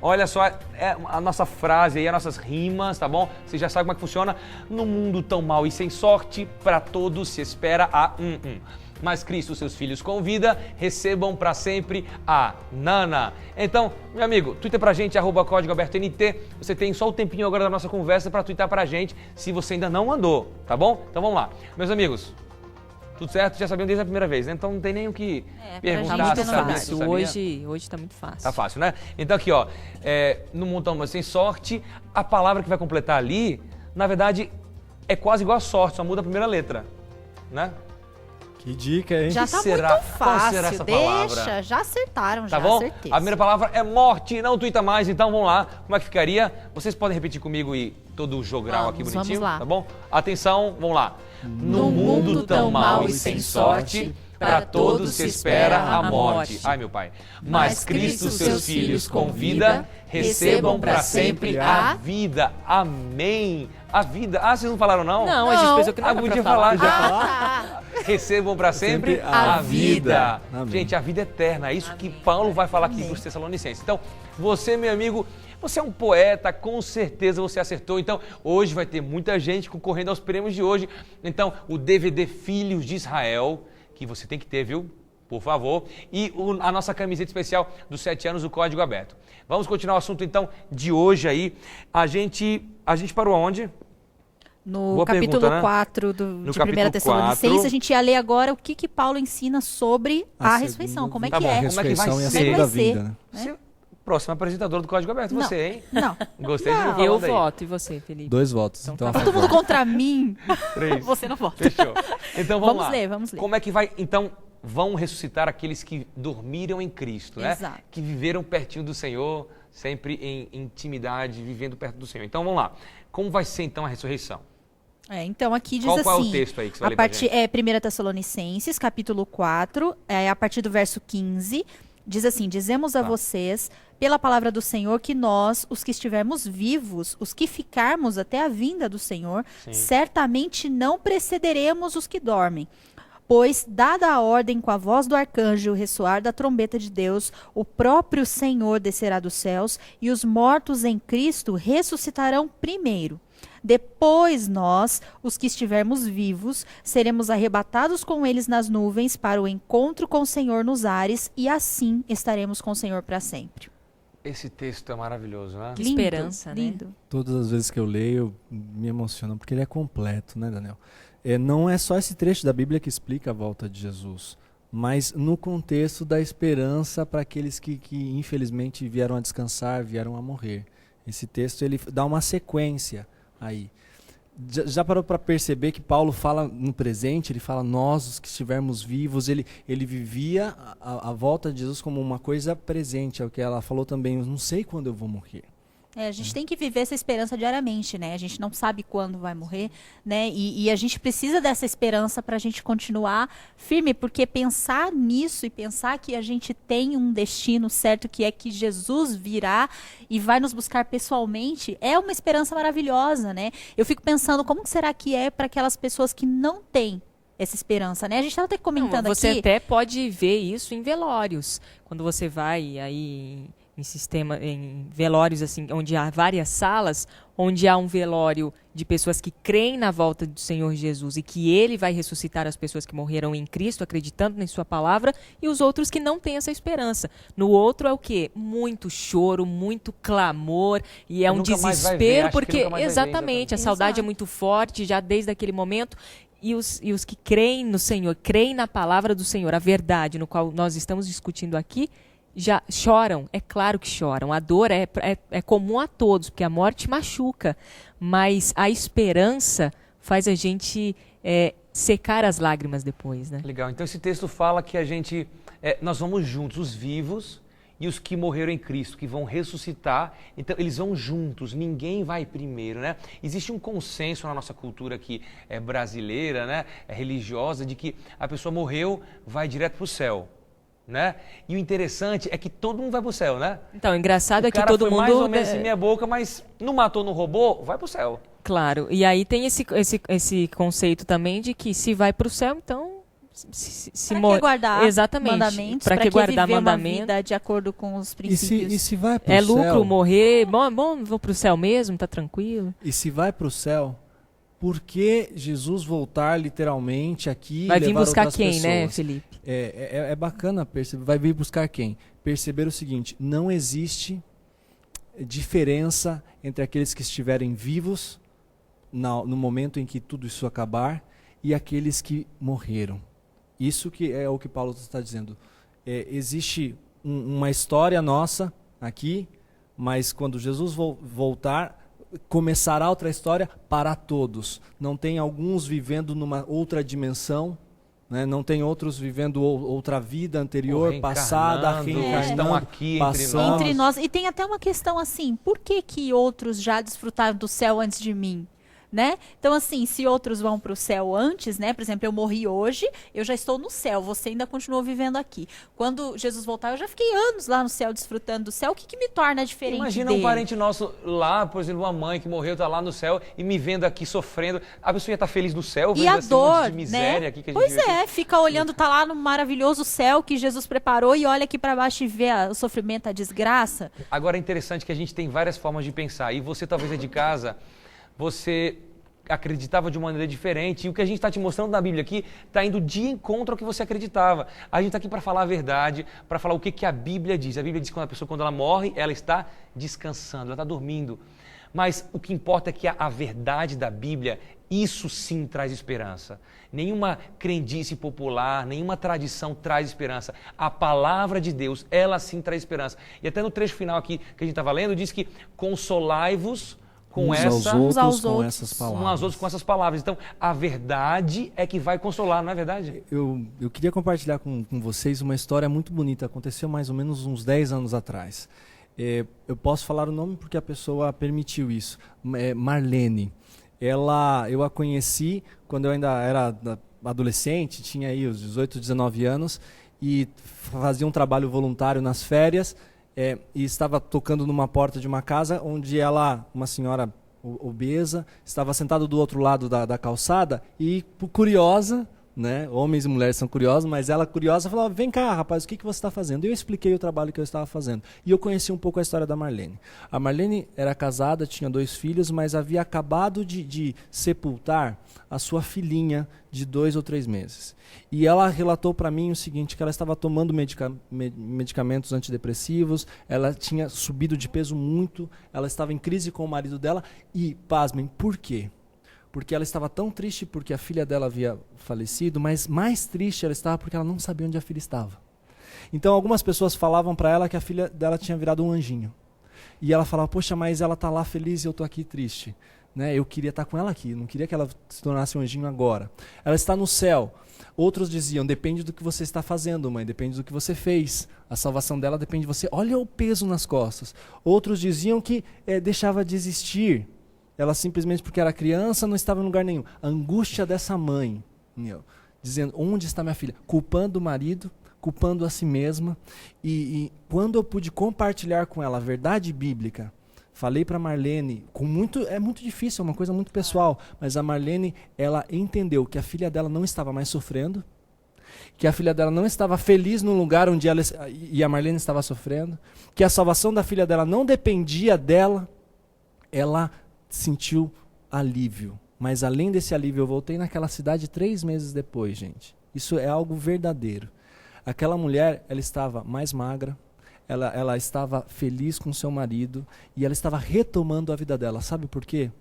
Olha só, é a nossa frase aí, as nossas rimas, tá bom? Você já sabe como é que funciona. No mundo tão mau e sem sorte, para todos se espera a Mas Cristo seus filhos convida, recebam para sempre a Nana. Então, meu amigo, tuita pra gente, @CódigoAbertoNT. Você tem só o tempinho agora da nossa conversa para tuitar pra gente, se você ainda não mandou, tá bom? Então vamos lá. Meus amigos, tudo certo? Já sabiam desde a primeira vez, né? Então não tem nem o que perguntar. Tá muito sabia, fácil. Hoje tá muito fácil. Tá fácil, né? Então aqui, ó, no mundo tão sem sorte, a palavra que vai completar ali, na verdade, é quase igual a sorte, só muda a primeira letra, né? Que dica, hein? Já tá será? muito Qual fácil, será essa palavra? deixa, já acertaram, Tá já, bom? certeza. A primeira palavra é morte, não tuita mais, então vamos lá. Como é que ficaria? Vocês podem repetir comigo e todo o jogral aqui bonitinho? Vamos lá. Tá bom? Atenção, vamos lá. No mundo tão mau e sem sorte, para todos se espera a morte. Ai, meu pai. Mas Cristo seus filhos convida, recebam para sempre a vida. Amém. A vida. Ah, vocês não falaram não? Não, a gente pensou que não era podia pra falar. já. Recebam para sempre a vida. Amém. Gente, a vida eterna. É isso que Paulo vai falar aqui para os Tessalonicenses. Então, você, meu amigo, você é um poeta, com certeza você acertou. Então, hoje vai ter muita gente concorrendo aos prêmios de hoje. Então, o DVD Filhos de Israel, que você tem que ter, viu? Por favor. E a nossa camiseta especial dos 7 anos, o Código Aberto. Vamos continuar o assunto, então, de hoje aí. A gente parou aonde? No Boa capítulo pergunta, né? 4 de 1 Tessalonicenses, 4. a gente ia ler agora o que Paulo ensina sobre a ressurreição. Como é que Tá bom, é? como é que vai Ressurreição e a ser? segunda Como é que vai vinda, ser? né? Você, próximo apresentador do Código Aberto, Não. você, hein? Não. Gostei de me Eu falando aí. voto. E você, Felipe? 2 votos. Então Então, tá a Todo favor. mundo contra mim. 3. Você não vota. Fechou. Então vamos lá. Vamos ler. Como é que vai, então, vão ressuscitar aqueles que dormiram em Cristo, né? Exato. Que viveram pertinho do Senhor, sempre em intimidade, vivendo perto do Senhor. Então vamos lá. Como vai ser então a ressurreição? Então aqui diz Qual assim, é o texto aí que você vai ler pra gente? 1 Tessalonicenses, capítulo 4, a partir do verso 15, diz assim: dizemos a vocês, pela palavra do Senhor, que nós, os que estivermos vivos, os que ficarmos até a vinda do Senhor, certamente não precederemos os que dormem. Pois, dada a ordem com a voz do arcanjo e o ressoar da trombeta de Deus, o próprio Senhor descerá dos céus, e os mortos em Cristo ressuscitarão primeiro. Depois nós, os que estivermos vivos, seremos arrebatados com eles nas nuvens para o encontro com o Senhor nos ares, e assim estaremos com o Senhor para sempre. Esse texto é maravilhoso, né? Que Lindo, esperança, né? lindo. Todas as vezes que eu leio, me emociono, porque ele é completo, né, Daniel? Não é só esse trecho da Bíblia que explica a volta de Jesus, mas no contexto da esperança para aqueles que infelizmente vieram a descansar, vieram a morrer. Esse texto ele dá uma sequência aí. Já parou para perceber que Paulo fala no presente, ele fala nós, os que estivermos vivos, ele vivia a volta de Jesus como uma coisa presente, é o que ela falou também, eu não sei quando eu vou morrer. A gente tem que viver essa esperança diariamente, né? A gente não sabe quando vai morrer, né? E a gente precisa dessa esperança para a gente continuar firme, porque pensar nisso e pensar que a gente tem um destino certo, que é que Jesus virá e vai nos buscar pessoalmente, é uma esperança maravilhosa, né? Eu fico pensando como será que é para aquelas pessoas que não têm essa esperança, né? A gente estava até comentando Você aqui... até pode ver isso em velórios. Quando você vai aí em velórios assim, onde há várias salas, onde há um velório de pessoas que creem na volta do Senhor Jesus e que Ele vai ressuscitar as pessoas que morreram em Cristo, acreditando em Sua palavra, e os outros que não têm essa esperança. No outro é o quê? Muito choro, muito clamor, e é um desespero, porque exatamente, a saudade é muito forte já desde aquele momento. E os que creem no Senhor, creem na palavra do Senhor, a verdade no qual nós estamos discutindo aqui, já choram, é claro que choram. A dor é comum a todos, porque a morte machuca, mas a esperança faz a gente secar as lágrimas depois, né? Legal, então esse texto fala que nós vamos juntos, os vivos, e os que morreram em Cristo, que vão ressuscitar. Então, eles vão juntos, ninguém vai primeiro, né? Existe um consenso na nossa cultura aqui brasileira, né? Religiosa, de que a pessoa morreu, vai direto para o céu, né? E o interessante é que todo mundo vai para o céu, né? Então, o engraçado é que cara todo foi mundo... mais ou menos assim, meia boca, mas não matou, não roubou, vai para o céu. Claro, e aí tem esse conceito também de que se vai para o céu, então... Para que guardar Exatamente. mandamentos? Para que guardar viver mandamentos? Uma vida de acordo com os princípios? E se vai pro é céu? lucro morrer? Bom, vou para o céu mesmo, tá tranquilo. E se vai para o céu, por que Jesus voltar literalmente aqui vai e levar vir buscar outras quem, pessoas? né, Felipe? É bacana perceber. Vai vir buscar quem? Perceber o seguinte: não existe diferença entre aqueles que estiverem vivos no momento em que tudo isso acabar e aqueles que morreram. Isso que é o que Paulo está dizendo. Existe uma história nossa aqui, mas quando Jesus voltar, começará outra história para todos. Não tem alguns vivendo numa outra dimensão, né? Não tem outros vivendo outra vida anterior, passada, reencarnando, estão aqui entre nós. E tem até uma questão assim, por que outros já desfrutaram do céu antes de mim? Né? Então, assim, se outros vão para o céu antes, né? Por exemplo, eu morri hoje, eu já estou no céu, você ainda continuou vivendo aqui. Quando Jesus voltar, eu já fiquei anos lá no céu, desfrutando do céu. O que me torna diferente Imagina dele? Um parente nosso lá, por exemplo, uma mãe que morreu, está lá no céu e me vendo aqui sofrendo. A pessoa ia estar feliz no céu, vendo e a esse dor, monte de miséria, né? Aqui que a gente Pois fica olhando, tá lá no maravilhoso céu que Jesus preparou e olha aqui para baixo e vê o sofrimento, a desgraça. Agora é interessante que a gente tem várias formas de pensar. E você talvez é de casa, você acreditava de uma maneira diferente, e o que a gente está te mostrando na Bíblia aqui está indo de encontro ao que você acreditava. A gente está aqui para falar a verdade, para falar o que a Bíblia diz. A Bíblia diz que quando a pessoa, quando ela morre, ela está descansando, ela está dormindo. Mas o que importa é que a verdade da Bíblia, isso sim traz esperança. Nenhuma crendice popular, nenhuma tradição traz esperança. A palavra de Deus, ela sim traz esperança. E até no trecho final aqui que a gente estava lendo, diz que consolai-vos com uns aos outros com essas palavras. Uns aos outros com essas palavras. Então, a verdade é que vai consolar, não é verdade? Eu queria compartilhar com vocês uma história muito bonita. Aconteceu mais ou menos uns 10 anos atrás. Eu posso falar o nome porque a pessoa permitiu isso. Marlene. Eu a conheci quando eu ainda era adolescente, tinha aí os 18, 19 anos, e fazia um trabalho voluntário nas férias. E estava tocando numa porta de uma casa onde ela, uma senhora obesa, estava sentada do outro lado da calçada e, curiosa, né? Homens e mulheres são curiosos, mas ela curiosa falou: vem cá, rapaz, o que você está fazendo? E eu expliquei o trabalho que eu estava fazendo. E eu conheci um pouco a história da Marlene. A Marlene era casada, tinha 2 filhos, mas havia acabado de sepultar a sua filhinha de 2 ou 3 meses. E ela relatou para mim o seguinte, que ela estava tomando medicamentos antidepressivos, ela tinha subido de peso muito, ela estava em crise com o marido dela e, pasmem, por quê? Porque ela estava tão triste porque a filha dela havia falecido, mas mais triste ela estava porque ela não sabia onde a filha estava. Então algumas pessoas falavam para ela que a filha dela tinha virado um anjinho. E ela falava: poxa, mas ela está lá feliz e eu estou aqui triste. Né? Eu queria estar com ela aqui, não queria que ela se tornasse um anjinho agora. Ela está no céu. Outros diziam: depende do que você está fazendo, mãe, depende do que você fez. A salvação dela depende de você. Olha o peso nas costas. Outros diziam que deixava de existir. Ela simplesmente, porque era criança, não estava em lugar nenhum. A angústia dessa mãe, dizendo: onde está minha filha? Culpando o marido, culpando a si mesma. E quando eu pude compartilhar com ela a verdade bíblica, falei para Marlene, é muito difícil, é uma coisa muito pessoal, mas a Marlene, ela entendeu que a filha dela não estava mais sofrendo, que a filha dela não estava feliz no lugar onde ela e a Marlene estava sofrendo, que a salvação da filha dela não dependia dela. Ela sentiu alívio. Mas além desse alívio, eu voltei naquela cidade 3 meses depois, gente. Isso é algo verdadeiro. Aquela mulher, ela estava mais magra, ela estava feliz com seu marido e ela estava retomando a vida dela. Sabe por quê?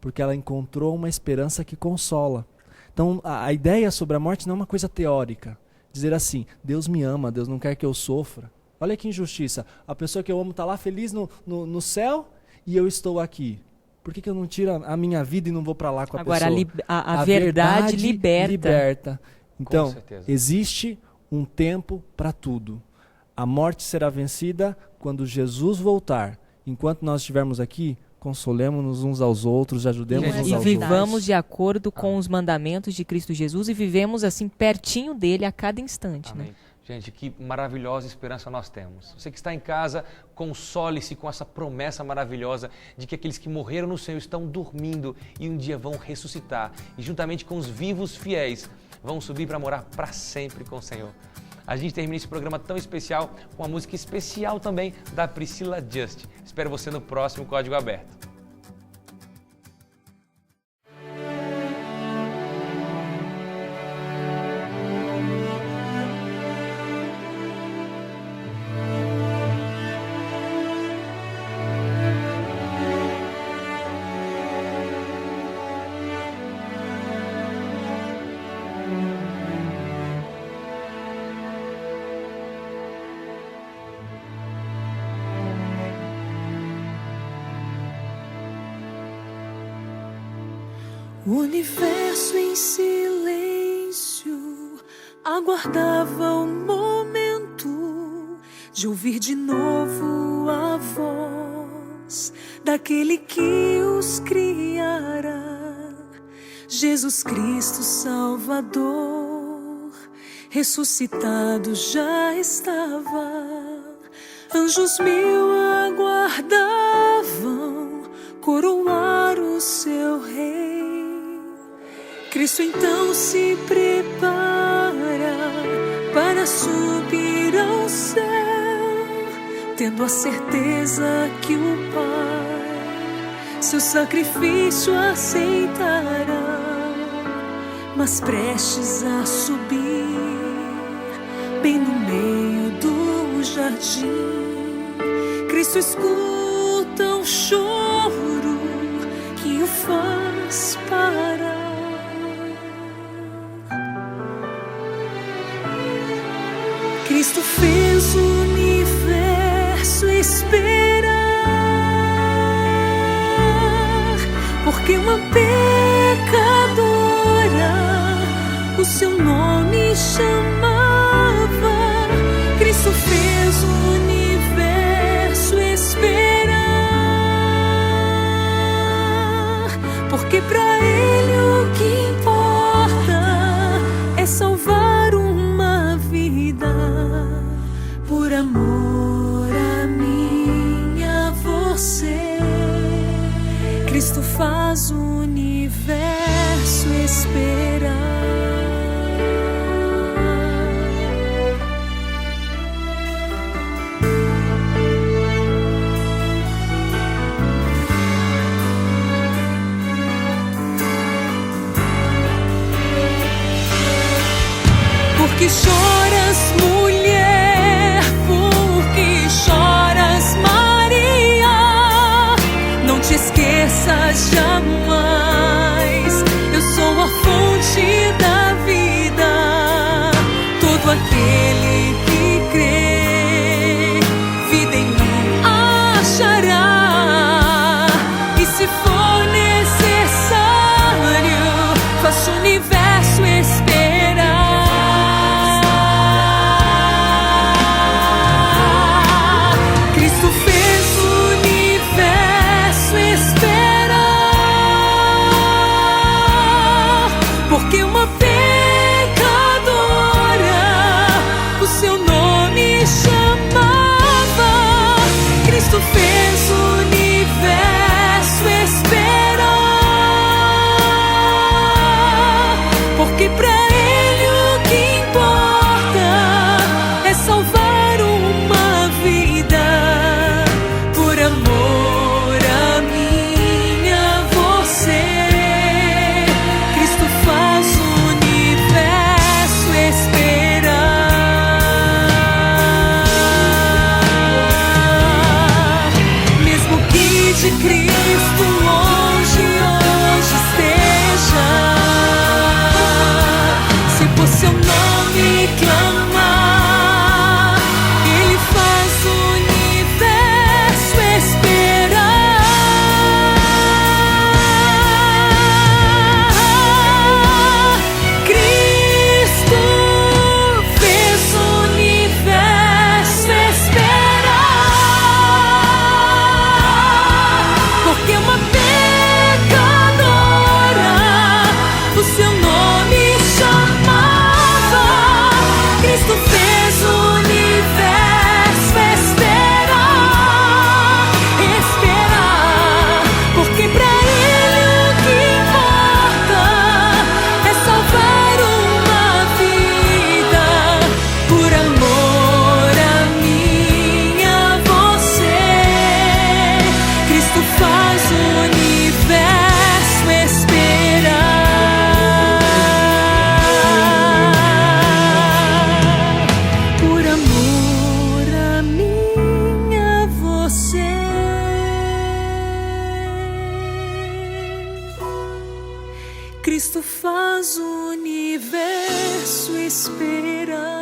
Porque ela encontrou uma esperança que consola. Então, a ideia sobre a morte não é uma coisa teórica. Dizer assim: Deus me ama, Deus não quer que eu sofra. Olha que injustiça. A pessoa que eu amo está lá feliz no céu e eu estou aqui. Por que eu não tiro a minha vida e não vou para lá com a pessoa? Agora, a verdade liberta. Então, existe um tempo para tudo. A morte será vencida quando Jesus voltar. Enquanto nós estivermos aqui, consolemos-nos uns aos outros, ajudemos uns aos outros. E vivamos de acordo com os mandamentos de Cristo Jesus e vivemos assim pertinho dele a cada instante. Né? Gente, que maravilhosa esperança nós temos. Você que está em casa, console-se com essa promessa maravilhosa de que aqueles que morreram no Senhor estão dormindo e um dia vão ressuscitar. E juntamente com os vivos fiéis, vão subir para morar para sempre com o Senhor. A gente termina esse programa tão especial com uma música especial também da Priscila Just. Espero você no próximo Código Aberto. O universo em silêncio aguardava o momento de ouvir de novo a voz daquele que os criara. Jesus Cristo Salvador, ressuscitado já estava. Anjos mil aguardavam coroar o seu rei. Cristo então se prepara para subir ao céu, tendo a certeza que o Pai seu sacrifício aceitará. Mas prestes a subir, bem no meio do jardim, Cristo escuta um choro que o faz parar. Cristo fez o universo esperar, porque uma pecadora o seu nome chamava. Cristo fez o universo esperar, porque pra Ele o que importa é salvar uma vida. Por amor a mim e a você, Cristo faz o universo esperar. Porque choras, mulher, porque choras, Maria? Não te esqueças jamais, eu sou a fonte da vida. Todo aquele que crê, vida em mim achará. E se for necessário, faço o universo esperar. Porque uma pecadora o seu nome chamava. Cristo fez o universo esperar, porque pra Ele o que importa é salvar uma vida. Por amor a mim e a você, Cristo faz o universo esperar. Mesmo que de Cristo longe hoje esteja, se por seu nome clamar, Ele faz o universo esperar. Cristo fez o universo esperança.